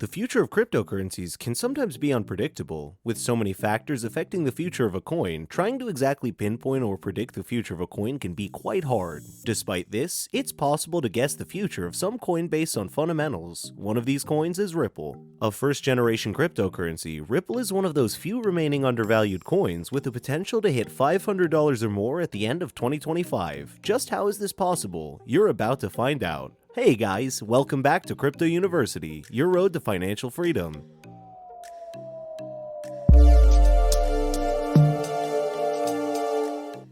The future of cryptocurrencies can sometimes be unpredictable. With so many factors affecting the future of a coin, trying to exactly pinpoint or predict the future of a coin can be quite hard. Despite this, it's possible to guess the future of some coin based on fundamentals. One of these coins is Ripple. A first-generation cryptocurrency, Ripple is one of those few remaining undervalued coins with the potential to hit $500 or more at the end of 2025. Just how is this possible? You're about to find out. Hey guys, welcome back to Crypto University, your road to financial freedom.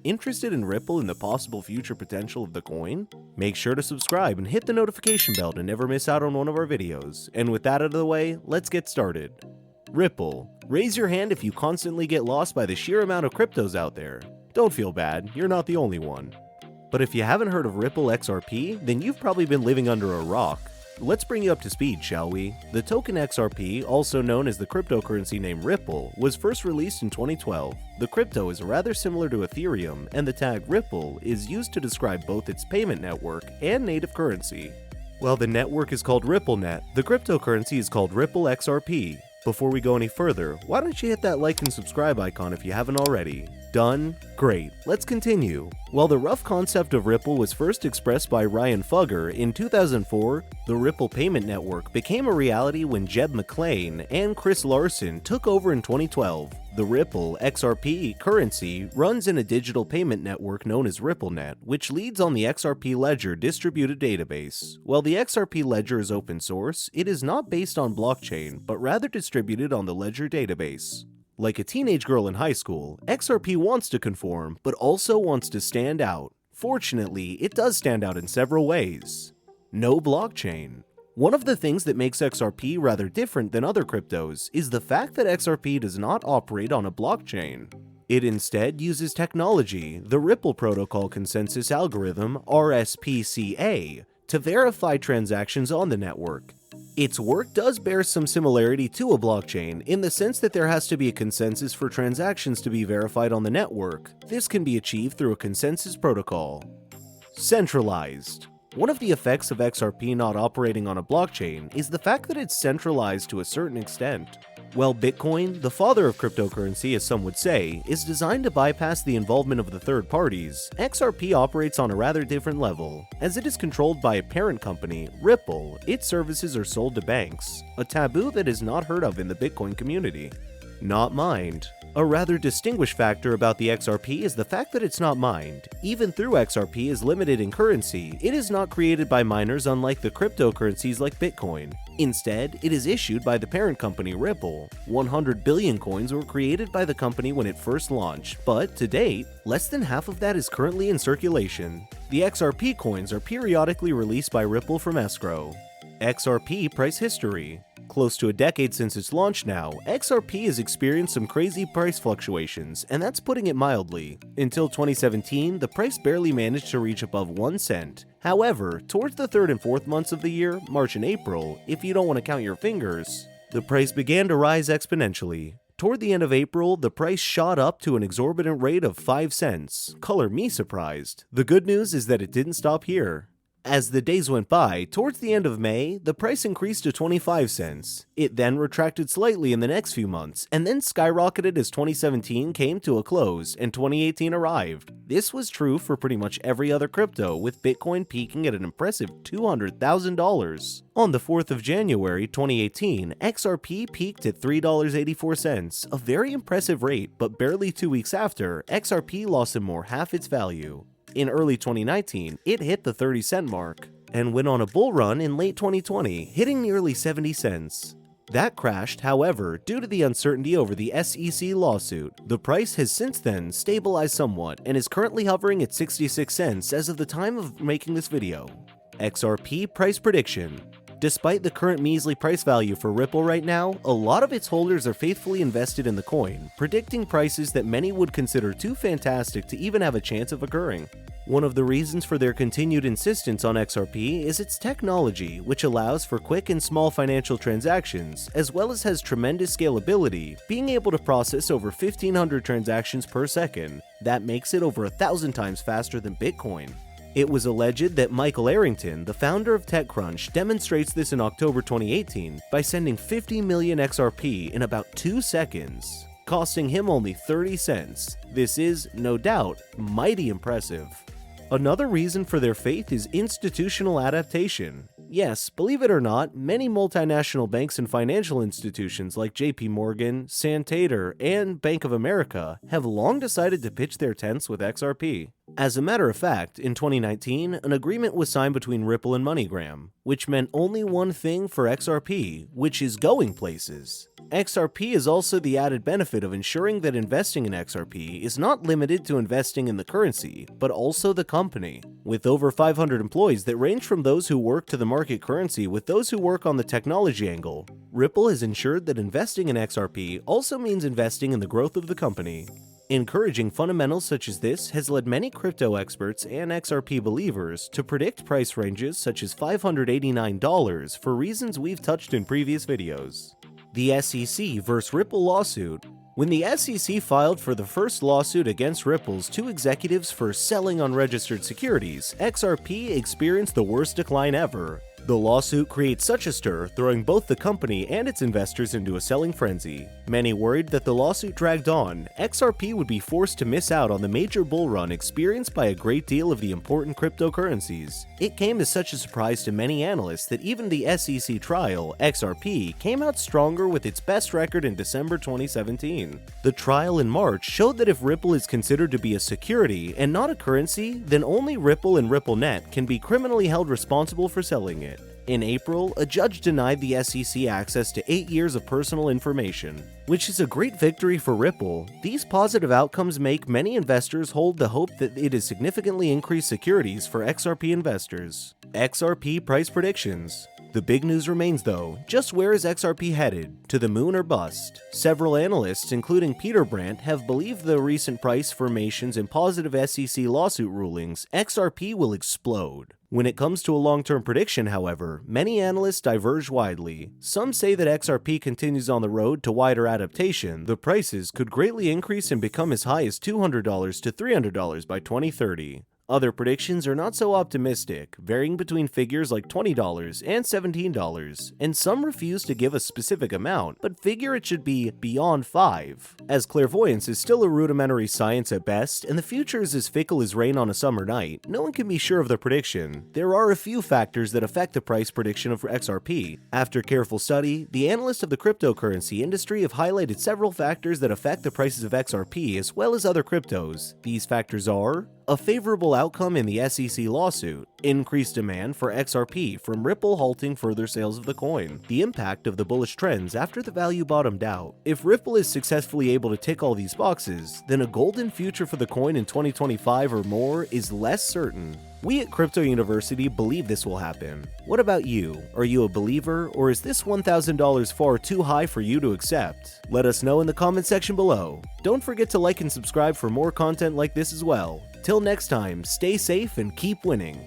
Interested in Ripple and the possible future potential of the coin? Make sure to subscribe and hit the notification bell to never miss out on one of our videos. And with that out of the way, let's get started. Ripple. Raise your hand if you constantly get lost by the sheer amount of cryptos out there. Don't feel bad, you're not the only one. But if you haven't heard of Ripple XRP, then you've probably been living under a rock. Let's bring you up to speed, shall we? The token XRP, also known as the cryptocurrency name Ripple, was first released in 2012. The crypto is rather similar to Ethereum, and the tag Ripple is used to describe both its payment network and native currency. While the network is called RippleNet, the cryptocurrency is called Ripple XRP. Before we go any further, why don't you hit that like and subscribe icon if you haven't already? Done? Great. Let's continue. While the rough concept of Ripple was first expressed by Ryan Fugger in 2004, the Ripple payment network became a reality when Jeb McLean and Chris Larson took over in 2012. The Ripple XRP currency runs in a digital payment network known as RippleNet, which leads on the XRP Ledger distributed database. While the XRP Ledger is open source, it is not based on blockchain, but rather distributed on the Ledger database. Like a teenage girl in high school, XRP wants to conform, but also wants to stand out. Fortunately, it does stand out in several ways. No blockchain. One of the things that makes XRP rather different than other cryptos is the fact that XRP does not operate on a blockchain. It instead uses technology, the Ripple Protocol Consensus Algorithm (RSPCA), to verify transactions on the network. Its work does bear some similarity to a blockchain in the sense that there has to be a consensus for transactions to be verified on the network. This can be achieved through a consensus protocol. Centralized. One of the effects of XRP not operating on a blockchain is the fact that it's centralized to a certain extent. While Bitcoin, the father of cryptocurrency as some would say, is designed to bypass the involvement of the third parties, XRP operates on a rather different level. As it is controlled by a parent company, Ripple, its services are sold to banks, a taboo that is not heard of in the Bitcoin community. Not mined. A rather distinguished factor about the XRP is the fact that it's not mined. Even though XRP is limited in currency, it is not created by miners unlike the cryptocurrencies like Bitcoin. Instead, it is issued by the parent company Ripple. 100 billion coins were created by the company when it first launched, but to date, less than half of that is currently in circulation. The XRP coins are periodically released by Ripple from escrow. XRP price history. Close to a decade since its launch now, XRP has experienced some crazy price fluctuations, and that's putting it mildly. Until 2017, the price barely managed to reach above 1 cent. However, towards the third and fourth months of the year, March and April, if you don't want to count your fingers, the price began to rise exponentially. Toward the end of April, the price shot up to an exorbitant rate of 5 cents. Color me surprised. The good news is that it didn't stop here. As the days went by, towards the end of May, the price increased to 25 cents. It then retracted slightly in the next few months, and then skyrocketed as 2017 came to a close and 2018 arrived. This was true for pretty much every other crypto, with Bitcoin peaking at an impressive $200,000. On the 4th of January 2018, XRP peaked at $3.84, a very impressive rate, but barely 2 weeks after, XRP lost more half its value. In early 2019, it hit the 30-cent mark, and went on a bull run in late 2020, hitting nearly 70 cents. That crashed, however, due to the uncertainty over the SEC lawsuit. The price has since then stabilized somewhat, and is currently hovering at 66 cents as of the time of making this video. XRP price prediction. Despite the current measly price value for Ripple right now, a lot of its holders are faithfully invested in the coin, predicting prices that many would consider too fantastic to even have a chance of occurring. One of the reasons for their continued insistence on XRP is its technology, which allows for quick and small financial transactions, as well as has tremendous scalability, being able to process over 1,500 transactions per second. That makes it over 1,000 times faster than Bitcoin. It was alleged that Michael Arrington, the founder of TechCrunch, demonstrates this in October 2018 by sending 50 million XRP in about 2 seconds, costing him only 30 cents. This is, no doubt, mighty impressive. Another reason for their faith is institutional adaptation. Yes, believe it or not, many multinational banks and financial institutions like JP Morgan, Santander, and Bank of America have long decided to pitch their tents with XRP. As a matter of fact, in 2019, an agreement was signed between Ripple and MoneyGram, which meant only one thing for XRP, which is going places. XRP is also the added benefit of ensuring that investing in XRP is not limited to investing in the currency, but also the company. With over 500 employees that range from those who work to the market currency with those who work on the technology angle, Ripple has ensured that investing in XRP also means investing in the growth of the company. Encouraging fundamentals such as this has led many crypto experts and XRP believers to predict price ranges such as $589 for reasons we've touched in previous videos. The SEC vs. Ripple lawsuit. When the SEC filed for the first lawsuit against Ripple's 2 executives for selling unregistered securities, XRP experienced the worst decline ever. The lawsuit creates such a stir, throwing both the company and its investors into a selling frenzy. Many worried that the lawsuit dragged on, XRP would be forced to miss out on the major bull run experienced by a great deal of the important cryptocurrencies. It came as such a surprise to many analysts that even the SEC trial, XRP, came out stronger with its best record in December 2017. The trial in March showed that if Ripple is considered to be a security and not a currency, then only Ripple and RippleNet can be criminally held responsible for selling it. In April, a judge denied the SEC access to 8 years of personal information, which is a great victory for Ripple. These positive outcomes make many investors hold the hope that it has significantly increased securities for XRP investors. XRP price predictions. The big news remains though, just where is XRP headed? To the moon or bust? Several analysts, including Peter Brandt, have believed the recent price formations and positive SEC lawsuit rulings, XRP will explode. When it comes to a long-term prediction, however, many analysts diverge widely. Some say that XRP continues on the road to wider adaptation. The prices could greatly increase and become as high as $200 to $300 by 2030. Other predictions are not so optimistic, varying between figures like $20 and $17, and some refuse to give a specific amount, but figure it should be beyond 5. As clairvoyance is still a rudimentary science at best, and the future is as fickle as rain on a summer night, no one can be sure of the prediction. There are a few factors that affect the price prediction of XRP. After careful study, the analysts of the cryptocurrency industry have highlighted several factors that affect the prices of XRP as well as other cryptos. These factors are a favorable outcome in the SEC lawsuit, increased demand for XRP from Ripple halting further sales of the coin, the impact of the bullish trends after the value bottomed out. If Ripple is successfully able to tick all these boxes, then a golden future for the coin in 2025 or more is less certain. We at Crypto University believe this will happen. What about you? Are you a believer, or is this $1,000 far too high for you to accept? Let us know in the comment section below. Don't forget to like and subscribe for more content like this as well. Till next time, stay safe and keep winning.